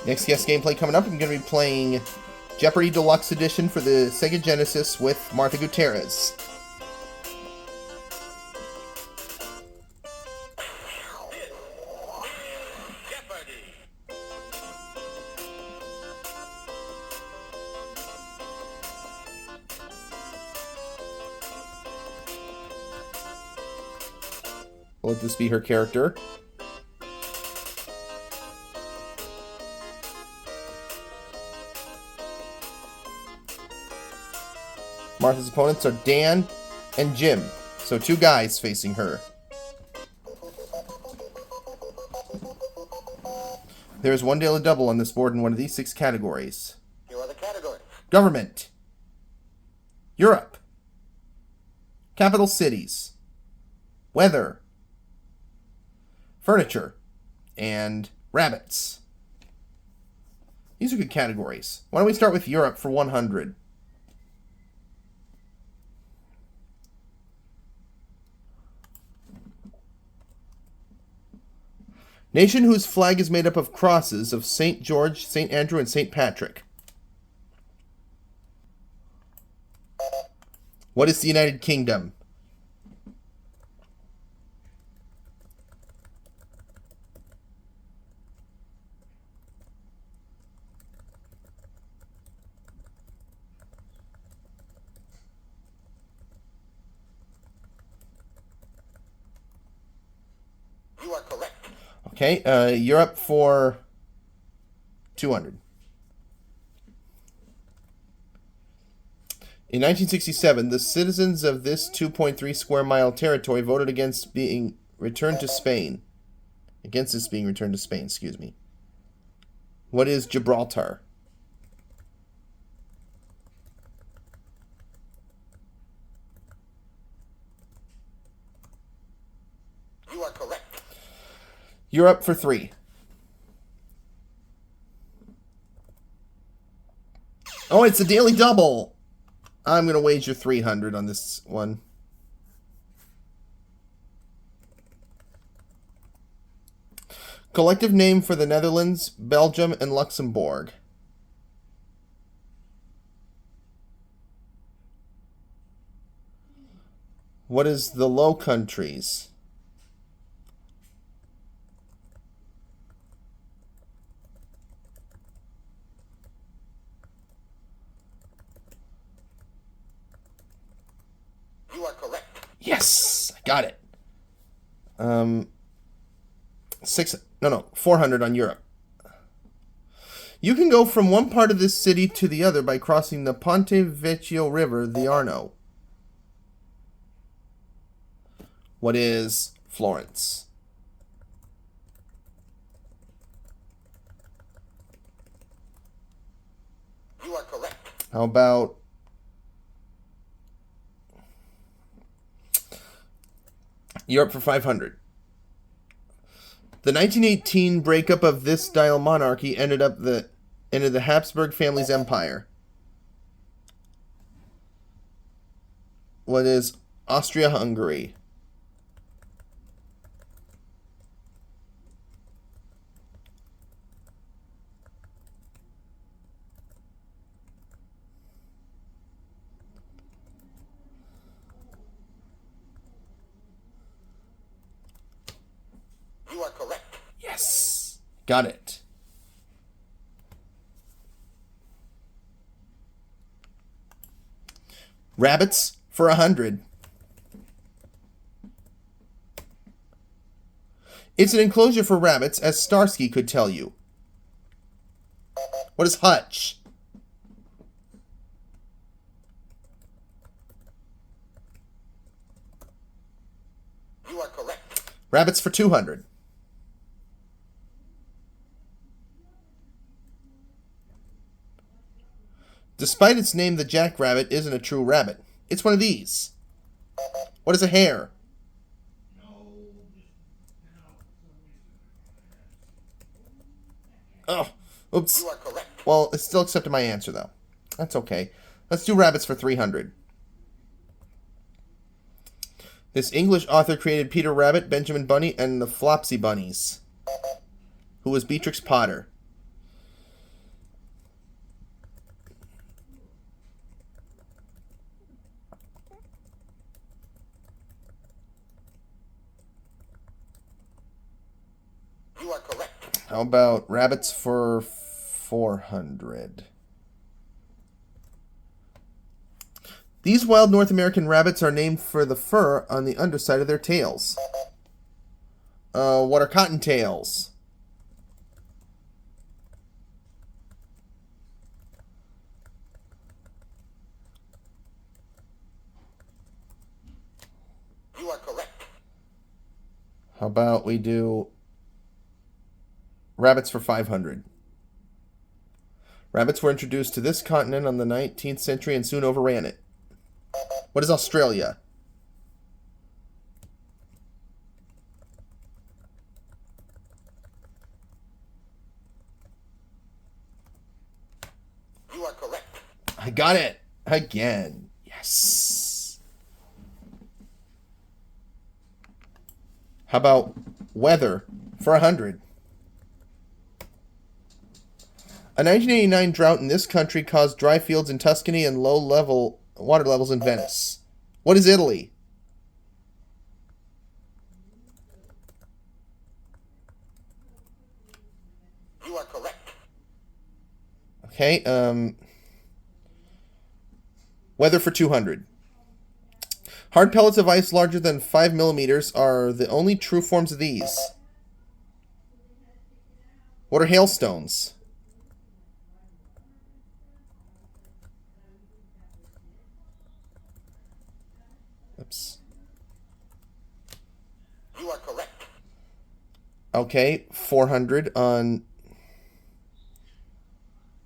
Next guest gameplay coming up, I'm going to be playing Jeopardy Deluxe Edition for the Sega Genesis with Martha Gutierrez. We'll let this be her character. Martha's opponents are Dan and Jim, so two guys facing her. There is one daily double on this board in one of these 6 categories. Here are the categories. Government, Europe, capital cities, weather, furniture, and rabbits. These are good categories. Why don't we start with Europe for 100? Nation whose flag is made up of crosses of St. George, St. Andrew, and St. Patrick. What is the United Kingdom? You are correct. Okay, you're up for 200. In 1967, the citizens of this 2.3 square mile territory voted against being returned to Spain. Against this being returned to Spain, excuse me. What is Gibraltar? You are correct. You're up for 3. Oh, it's a daily double. I'm going to wager 300 on this one. Collective name for the Netherlands, Belgium, and Luxembourg. What is the Low Countries? You are correct. Yes, I got it. 400 on Europe. You can go from one part of this city to the other by crossing the Ponte Vecchio River, the Arno. What is Florence? You are correct. How about Europe for 500? The 1918 breakup of this style monarchy ended the Habsburg family's empire. What is Austria-Hungary? You are correct. Yes, got it. Rabbits for 100. It's an enclosure for rabbits, as Starsky could tell you. What is hutch? You are correct. Rabbits for 200. Despite its name, the jackrabbit isn't a true rabbit. It's one of these. What is a hare? Oh, oops. You are correct. Well, it still accepted my answer, though. That's okay. Let's do rabbits for 300. This English author created Peter Rabbit, Benjamin Bunny, and the Flopsy Bunnies. Who was Beatrix Potter? How about rabbits for 400? These wild North American rabbits are named for the fur on the underside of their tails. What are cottontails? You are correct. How about we do rabbits for 500? Rabbits were introduced to this continent on the 19th century and soon overran it. What is Australia? You are correct. I got it again. Yes. How about weather for 100? A 1989 drought in this country caused dry fields in Tuscany and low level water levels in Venice. What is Italy? You are correct. Okay, weather for 200. Hard pellets of ice larger than 5 millimeters are the only true forms of these. What are hailstones? Oops. You are correct. Okay, 400 on...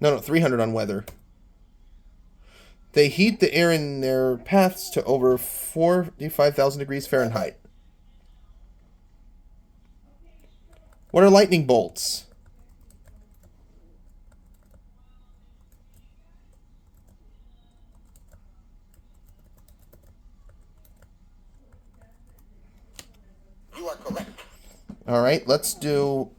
No, 300 on weather. They heat the air in their paths to over 45,000 degrees Fahrenheit. What are lightning bolts? You are correct. All right, let's do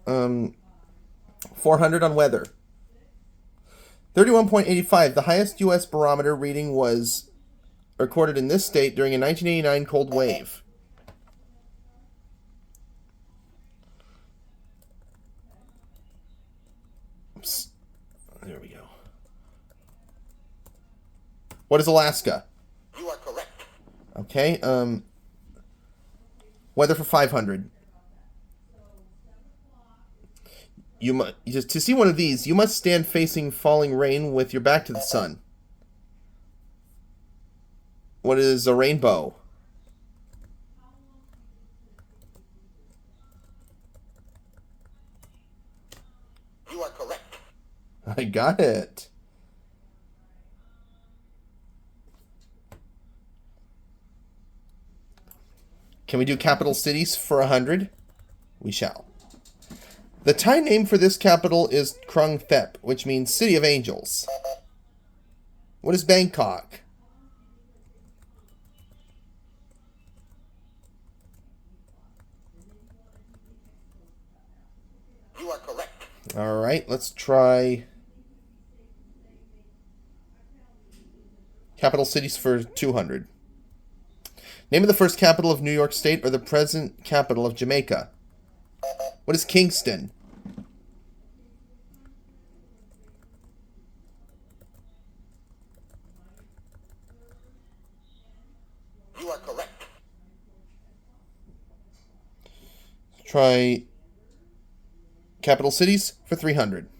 400 on weather. 31.85. The highest U.S. barometer reading was recorded in this state during a 1989 cold wave. Oops. There we go. What is Alaska? You are correct. Okay, weather for 500. To see one of these, you must stand facing falling rain with your back to the sun. What is a rainbow? You are correct. I got it. Can we do capital cities for 100? We shall. The Thai name for this capital is Krung Thep, which means City of Angels. What is Bangkok? You are correct. All right, let's try capital cities for 200. Name of the first capital of New York State or the present capital of Jamaica. What is Kingston? You are correct. Try capital cities for 300.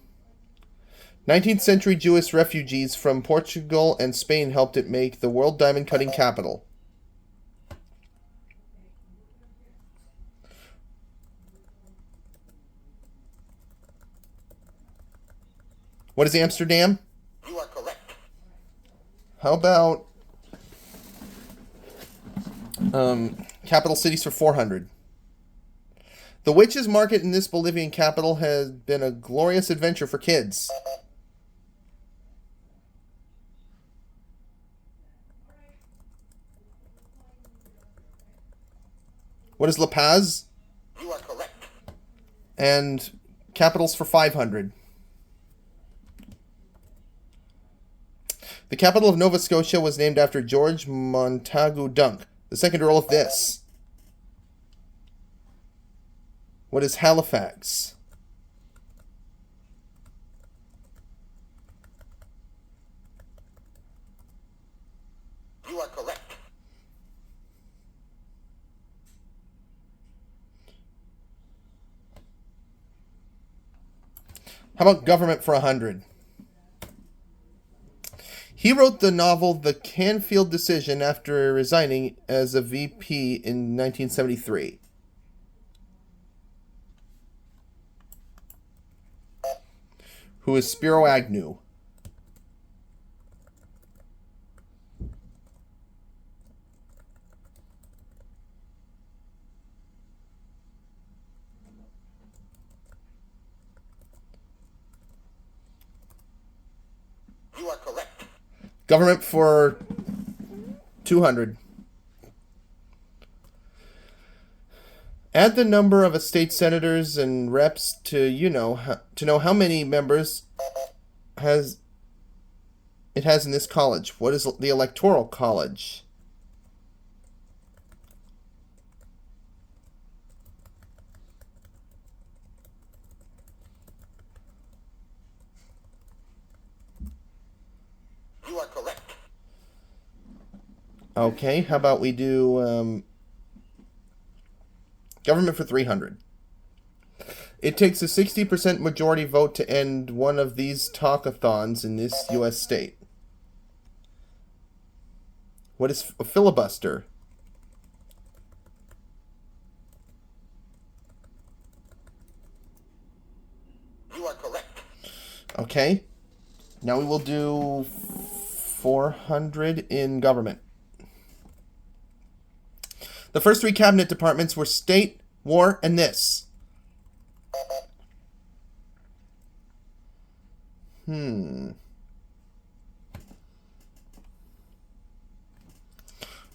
19th century Jewish refugees from Portugal and Spain helped it make the world diamond cutting capital. What is Amsterdam? You are correct. How about capital cities for 400? The witches' market in this Bolivian capital has been a glorious adventure for kids. What is La Paz? You are correct. And capitals for 500. The capital of Nova Scotia was named after George Montagu Dunk, the second Earl of this. What is Halifax? You are correct. How about government for 100? He wrote the novel The Canfield Decision after resigning as a VP in 1973. Who is Spiro Agnew? You are correct. Government for 200. Add the number of state senators and reps to know how many members it has in this college. What is the electoral college? You are correct. Okay, how about we do government for 300. It takes a 60% majority vote to end one of these talkathons in this U.S. state. What is a filibuster? You are correct. Okay. Now we will do 400 in government. The first three cabinet departments were state, war, and this.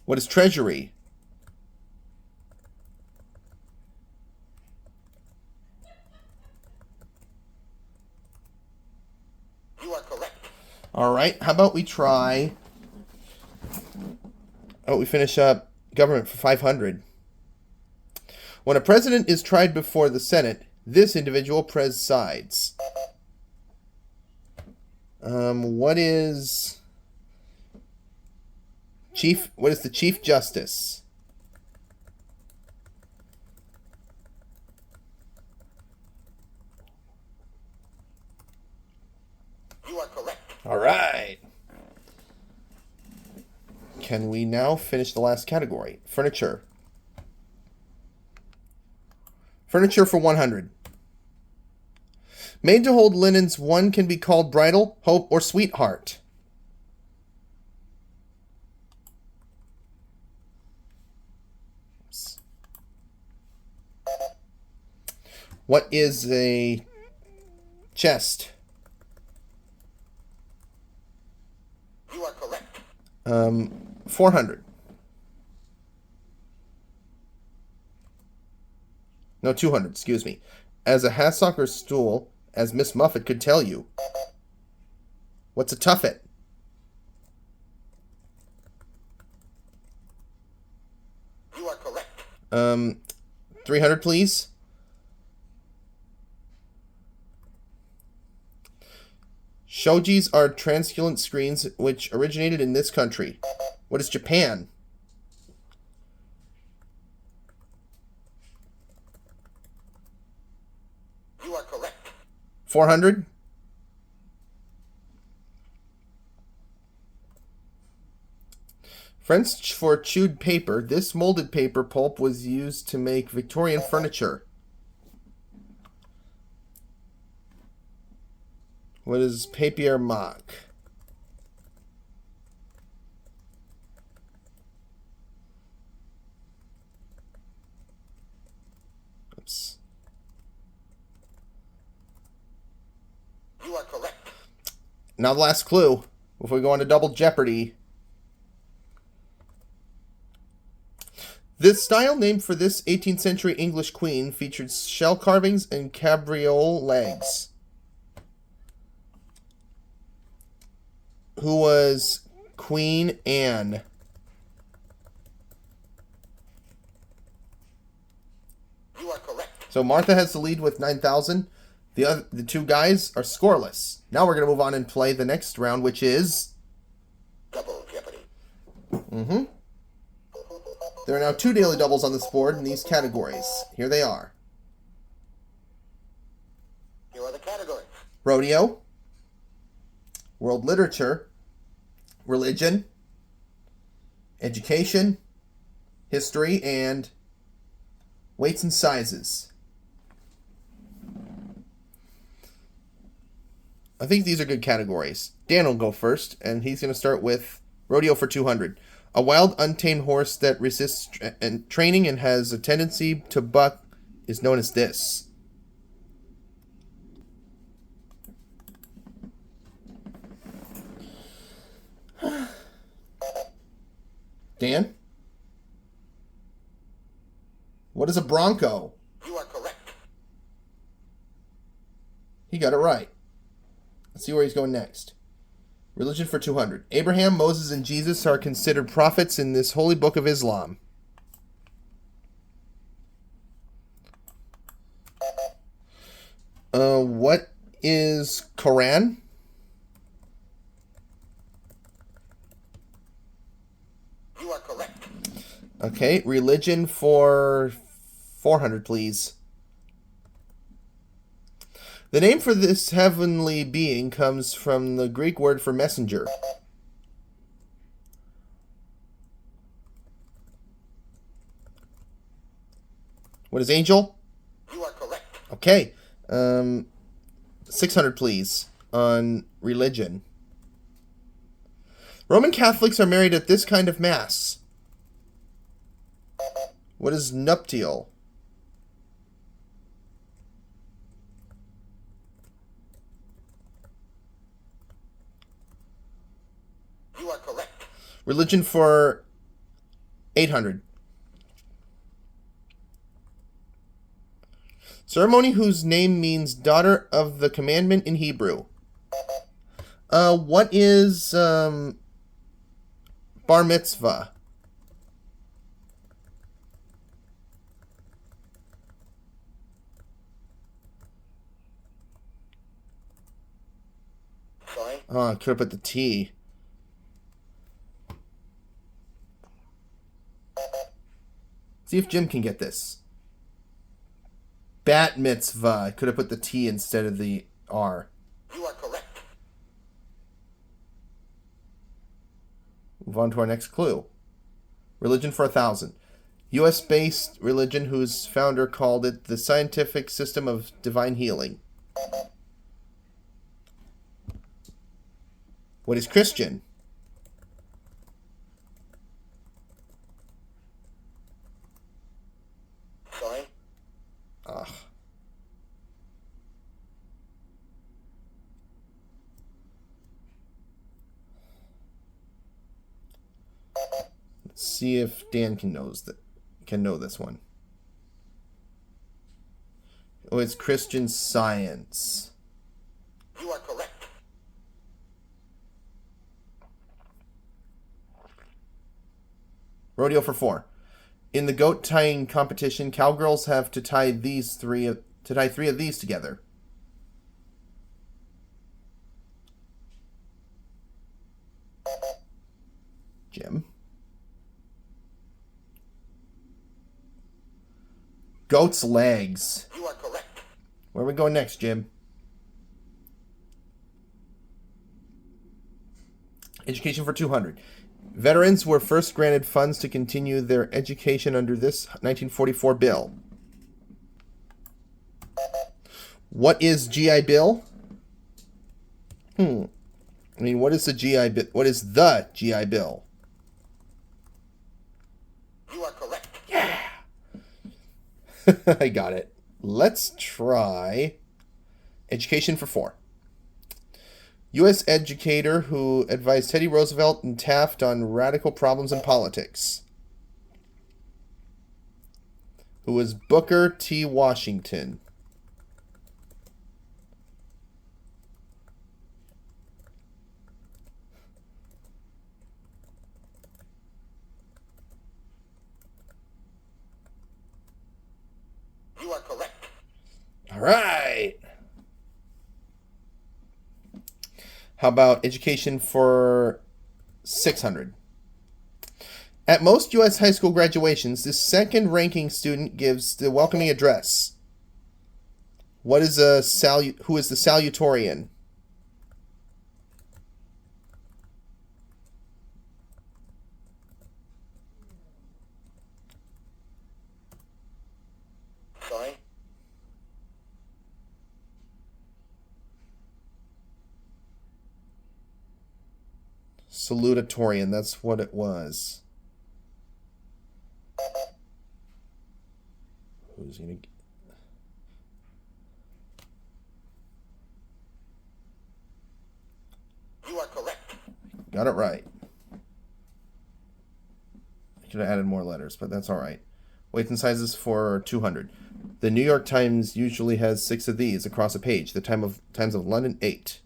What is treasury? You are correct. All right. How about we try? Oh, we finish up government for 500. When a president is tried before the Senate, this individual presides. What is the Chief Justice? You are correct. All right. Can we now finish the last category? Furniture. Furniture for 100. Made to hold linens, one can be called bridal, hope, or sweetheart. Oops. What is a chest? You are correct. 400. No, 200, excuse me. As a hassock or stool, as Miss Muffet could tell you. What's a tuffet? You are correct. 300, please. Shojis are translucent screens which originated in this country. What is Japan? You are correct. 400. French for chewed paper. This molded paper pulp was used to make Victorian furniture. What is papier mâché? Oops. You are correct. Now the last clue before we go on to Double Jeopardy. This style, named for this 18th century English queen, featured shell carvings and cabriole legs. Who was Queen Anne? You are correct. So Martha has the lead with 9,000. The two guys are scoreless. Now we're going to move on and play the next round, which is... Double Jeopardy. Mm-hmm. There are now 2 daily doubles on this board in these categories. Here they are. Here are the categories. Rodeo, world literature, religion, education, history, and weights and sizes. I think these are good categories. Dan will go first, and he's going to start with rodeo for 200. A wild, untamed horse that resists training and has a tendency to buck is known as this. Dan? What is a bronco? You are correct. He got it right. Let's see where he's going next. Religion for 200. Abraham, Moses, and Jesus are considered prophets in this holy book of Islam. What is Quran? You are correct. Okay, religion for 400, please. The name for this heavenly being comes from the Greek word for messenger. What is angel? You are correct. Okay, 600, please, on religion. Roman Catholics are married at this kind of mass. What is nuptial? You are correct. Religion for 800. Ceremony whose name means daughter of the commandment in Hebrew. What is bar mitzvah? Sorry. Oh, I could have put the T. See if Jim can get this. Bat mitzvah. I could have put the T instead of the R. You are correct. Move on to our next clue. Religion for 1,000. U.S.-based religion whose founder called it the scientific system of divine healing. What is Christian? Sorry. Ugh. Let's see if Dan can know this one. Oh, it's Christian Science. You are correct. Rodeo for 4. In the goat tying competition, cowgirls have to tie three of these together. Jim. Goat's legs. You are correct. Where are we going next, Jim? Education for 200. Veterans were first granted funds to continue their education under this 1944 bill. What is GI Bill? I mean, what is the GI Bill? What is the GI Bill? You are correct. Yeah. I got it. Let's try education for 4. U.S. educator who advised Teddy Roosevelt and Taft on radical problems in politics. Who was Booker T. Washington. You are correct. All right. How about education for 600? At most U.S. high school graduations, the second-ranking student gives the welcoming address. What is who is the salutatorian? Sorry. Salutatorian, that's what it was. Who's gonna... You are correct. Got it right. I could have added more letters, but that's all right. Weights and sizes for 200. The New York Times usually has 6 of these across a page. The Times of London, 8.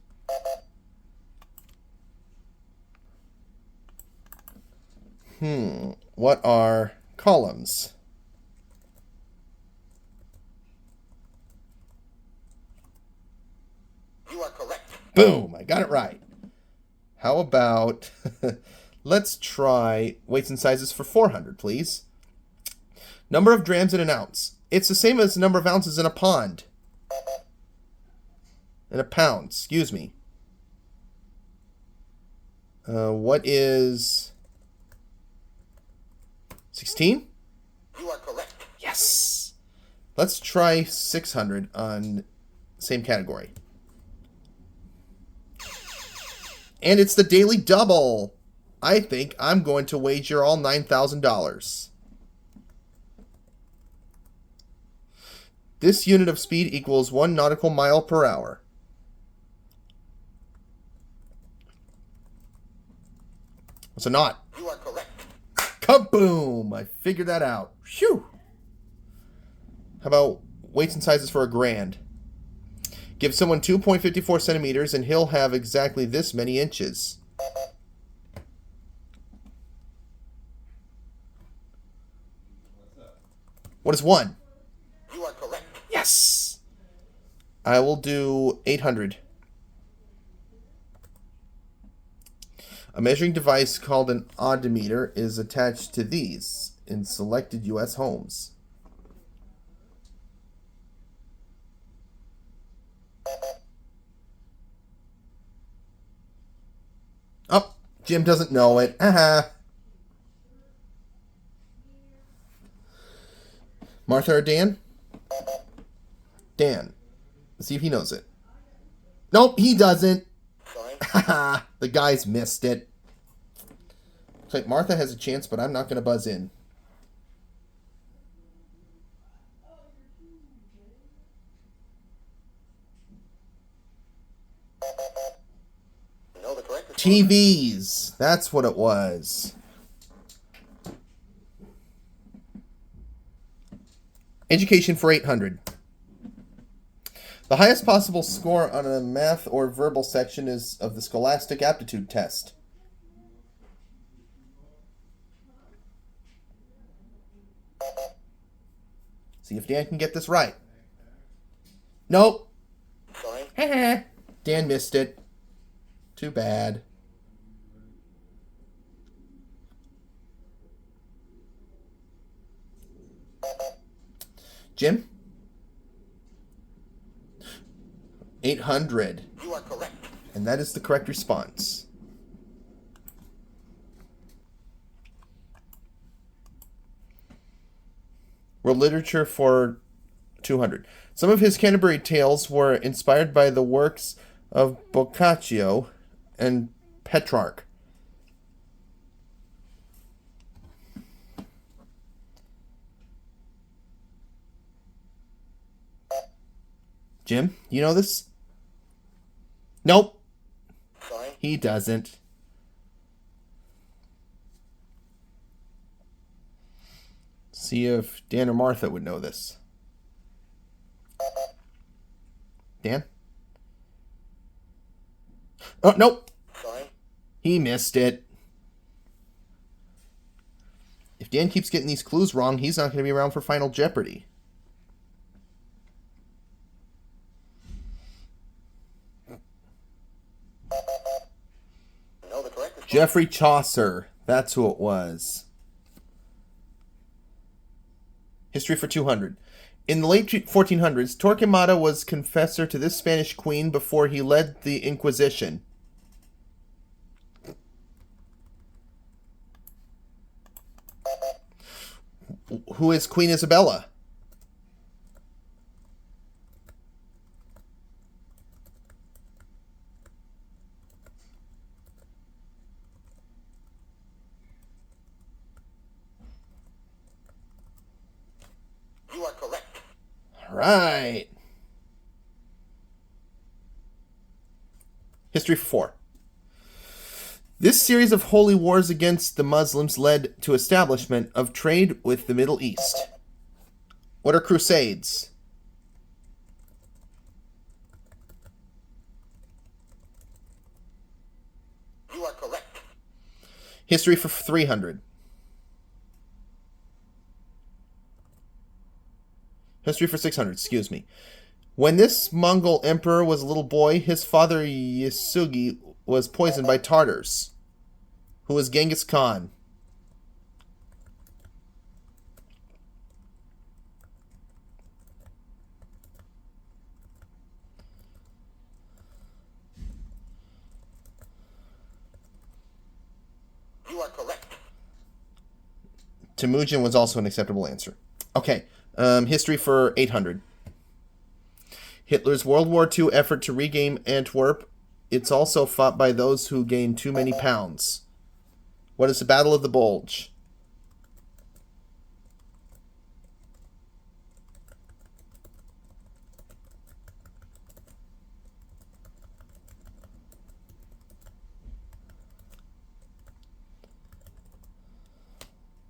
What are columns? You are correct. Boom! I got it right. How about... let's try weights and sizes for 400, please. Number of drams in an ounce. It's the same as the number of ounces in a pond. In a pound, excuse me. What is... 16? You are correct. Yes! Let's try 600 on same category. And it's the daily double. I think I'm going to wager all $9,000. This unit of speed equals 1 nautical mile per hour. What's a knot? You are correct. Kaboom! I figured that out. Phew! How about weights and sizes for a grand? Give someone 2.54 centimeters and he'll have exactly this many inches. What is 1? You are correct. Yes! I will do 800. A measuring device called an odometer is attached to these in selected U.S. homes. Oh, Jim doesn't know it. Martha or Dan? Dan. Let's see if he knows it. Nope, he doesn't. Sorry. Haha, the guys missed it. Looks like Martha has a chance, but I'm not going to buzz in. No, the correct response. TVs. That's what it was. Education for 800. The highest possible score on a math or verbal section is of the Scholastic Aptitude Test. See if Dan can get this right. Nope. Sorry. Dan missed it. Too bad. Jim? 800. You are correct. And that is the correct response. World Literature for 200. Some of his Canterbury Tales were inspired by the works of Boccaccio and Petrarch. Jim, you know this? Nope, Sorry. he doesn't. See if Dan or Martha would know this. Dan? Oh, nope. Sorry. He missed it. If Dan keeps getting these clues wrong, he's not going to be around for Final Jeopardy. Geoffrey Chaucer. That's who it was. History for 200. In the late 1400s, Torquemada was confessor to this Spanish queen before he led the Inquisition. Who is Queen Isabella? You are correct. All right. History for 4. This series of holy wars against the Muslims led to establishment of trade with the Middle East. What are crusades? You are correct. History for 300. History for 600, excuse me. When this Mongol emperor was a little boy, his father Yasugi was poisoned by Tartars. Who was Genghis Khan? You are correct. Temujin was also an acceptable answer. Okay, history for 800. Hitler's World War II effort to regain Antwerp. It's also fought by those who gain too many pounds. What is the Battle of the Bulge?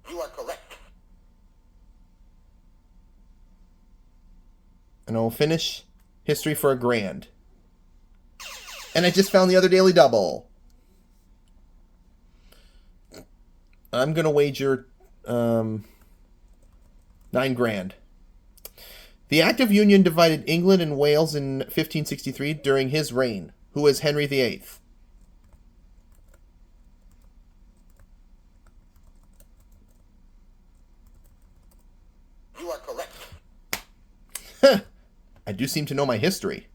You are correct. And I'll finish history for a grand. And I just found the other daily double. I'm going to wager 9 grand. The Act of Union divided England and Wales in 1563 during his reign. Who is Henry VIII? You are correct. I do seem to know my history.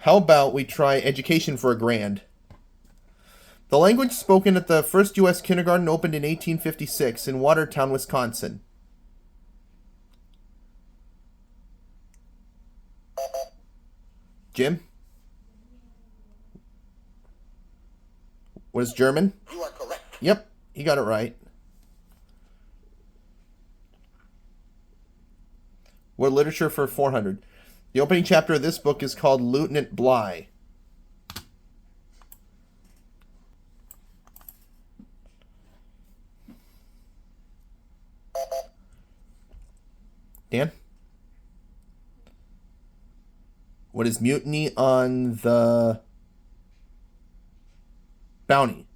How about we try education for a grand? The language spoken at the first U.S. kindergarten opened in 1856 in Watertown, Wisconsin. Jim? What is German? You are correct. Yep, he got it right. What literature for 400? The opening chapter of this book is called Lieutenant Bligh. Dan? What is Mutiny on the Bounty?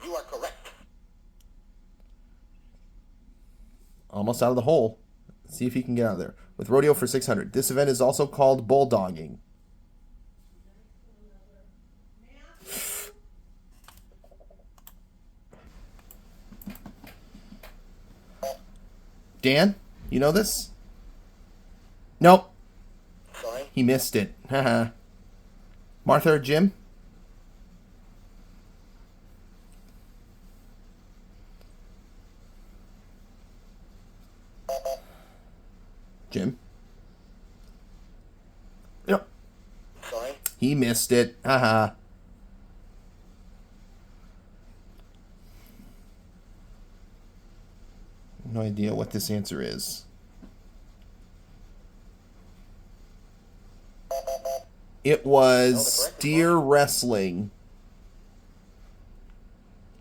You are correct. Almost out of the hole. Let's see if he can get out of there. With rodeo for 600. This event is also called bulldogging. Dan, you know this? Nope. Sorry. He missed it. Haha. Martha or Jim? Jim? Yep. Sorry. He missed it. Haha. No idea what this answer is. It was steer wrestling.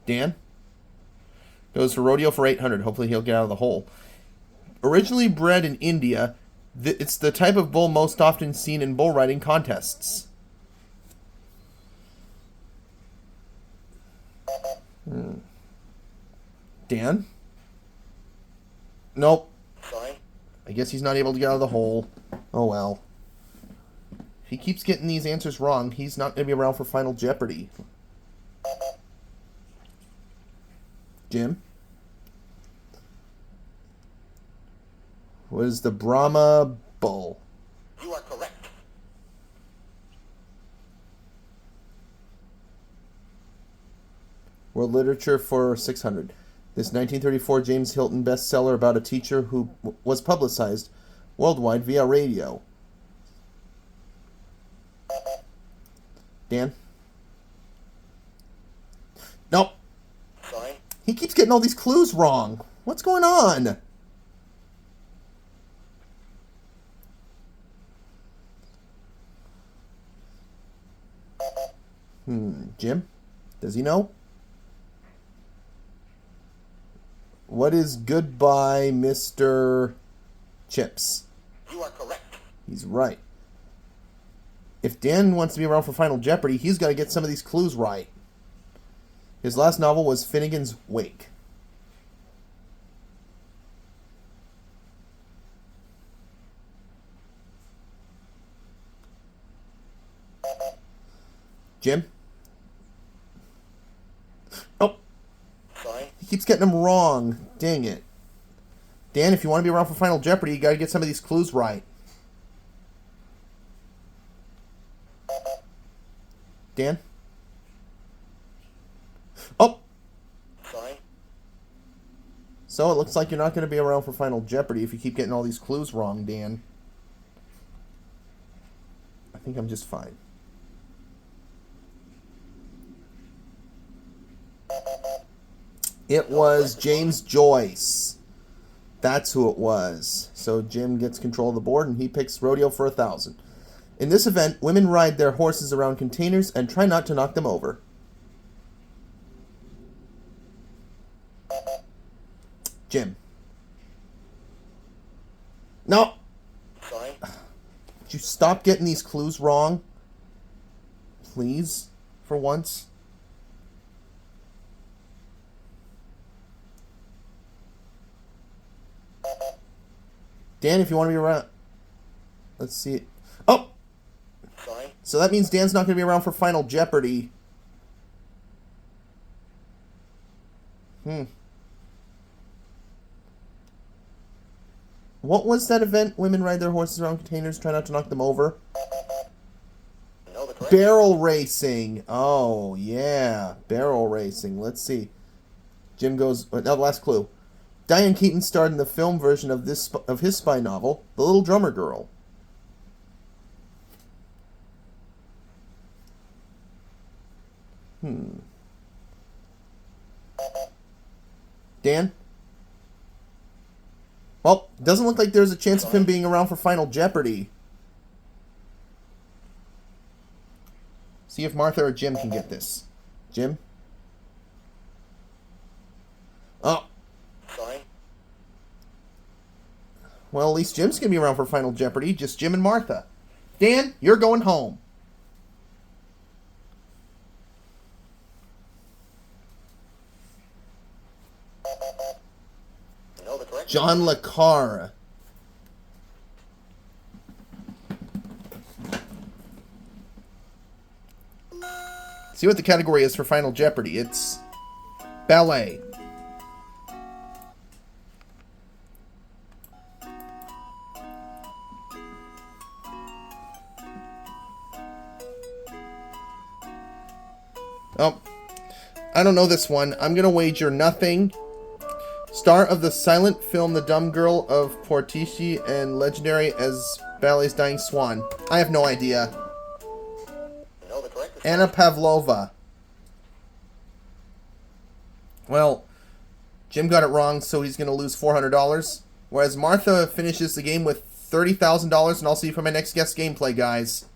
Dan? Goes for rodeo for 800. Hopefully he'll get out of the hole. Originally bred in India, it's the type of bull most often seen in bull riding contests. Dan? Nope. Sorry. I guess he's not able to get out of the hole. Oh well. If he keeps getting these answers wrong, he's not going to be around for Final Jeopardy. Jim? What is the Brahma bull? You are correct. World literature for 600. This 1934 James Hilton bestseller about a teacher who was publicized worldwide via radio. Dan? Nope. Sign. He keeps getting all these clues wrong. What's going on? Jim? Does he know? What is Goodbye, Mr. Chips? You are correct. He's right. If Dan wants to be around for Final Jeopardy, he's got to get some of these clues right. His last novel was Finnegan's Wake. Jim? Oh, Sign. he keeps getting them wrong. Dang it. Dan, if you want to be around for Final Jeopardy, you got to get some of these clues right. Dan? Oh! Sign. So it looks like you're not going to be around for Final Jeopardy if you keep getting all these clues wrong, Dan. I think I'm just fine. It was James Joyce. That's who it was. So Jim gets control of the board and he picks Rodeo for 1,000. In this event, women ride their horses around containers and try not to knock them over. Jim. No! Sign. Would you stop getting these clues wrong? Please? For once? Dan, if you want to be around... Let's see it. Oh! Sign. So that means Dan's not going to be around for Final Jeopardy. What was that event? Women ride their horses around containers, try not to knock them over. Know the correct. Barrel racing. Oh, yeah. Barrel racing. Let's see. Jim goes... Now the last clue. Diane Keaton starred in the film version of his spy novel, The Little Drummer Girl. Dan? Well, doesn't look like there's a chance of him being around for Final Jeopardy. See if Martha or Jim can get this. Jim? Oh. Sign. Well, at least Jim's going to be around for Final Jeopardy. Just Jim and Martha. Dan, you're going home. Know the correct. John Le Carre. See what the category is for Final Jeopardy. It's ballet. Oh, I don't know this one. I'm going to wager nothing. Star of the silent film The Dumb Girl of Portici and legendary as ballet's Dying Swan. I have no idea. Know the correct. Anna Pavlova. Well, Jim got it wrong, so he's going to lose $400. Whereas Martha finishes the game with $30,000, and I'll see you for my next guest gameplay, guys.